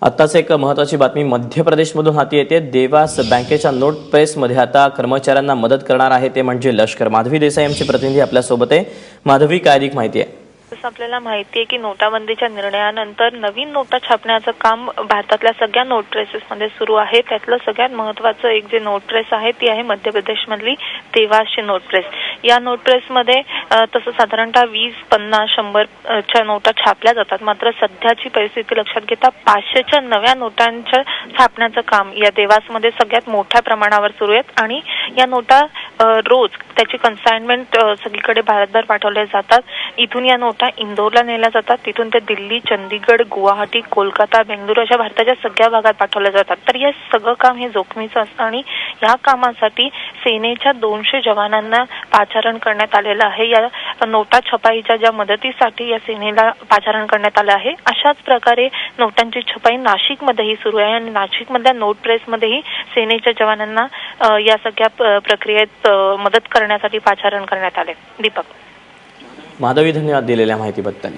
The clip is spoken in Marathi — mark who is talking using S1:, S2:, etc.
S1: आत्ताच एक महत्त्वाची बातमी मध्य प्रदेशमधून हाती येते। देवास बँकेच्या नोट प्रेसमध्ये आता कर्मचाऱ्यांना मदत करणार आहे ते म्हणजे लष्कर। माधवी देसाई आमची प्रतिनिधी आपल्यासोबत आहे। माधवी, काय अधिक माहिती आहे?
S2: जसं आपल्याला माहिती आहे की नोटाबंदीच्या निर्णयानंतर नवीन नोटा छापण्याचं काम भारतातल्या सगळ्या नोट प्रेसेसमध्ये सुरू आहे। त्यातलं सगळ्यात महत्त्वाचं एक जे नोट प्रेस आहे ती आहे मध्य प्रदेशमधली देवासची नोट प्रेस। या नोट प्रेसमध्ये तसं साधारणतः 20, 50, 100 च्या नोटा छापल्या जातात। मात्र सध्याची परिस्थिती लक्षात घेता 500च्या नव्या नोटांच्या छापण्याचं काम या देवासमध्ये सगळ्यात मोठ्या प्रमाणावर सुरू आहे आणि या नोटा रोज त्याची कन्साइनमेंट सगळीकडे भारतभर पाठवल्या जातात। इथून या नोटा इंदोरला नेल्या जातात, तिथून ते दिल्ली, चंदीगड, गुवाहाटी, कोलकाता, बेंगळुरू अशा भारताच्या सगळ्या भागात पाठवल्या जातात। तर हे सगळं काम हे जोखमीचं असतं आणि या कामासाठी सेनेच्या 200 जवानांना पाचारण करण्यात आलेलं आहे। या नोटा छपाईच्या ज्या मदतीसाठी या सेनेला पाचारण करण्यात आलं आहे। अशाच प्रकारे नोटांची छपाई नाशिकमध्येही सुरू आहे आणि नाशिकमधल्या नोट प्रेसमध्येही सेनेच्या जवानांना या सगळ्या प्रक्रियेत मदत करण्यासाठी पाचारण करण्यात आले। दीपक,
S1: माधवी, धन्यवाद दिलेल्या माहितीबद्दल।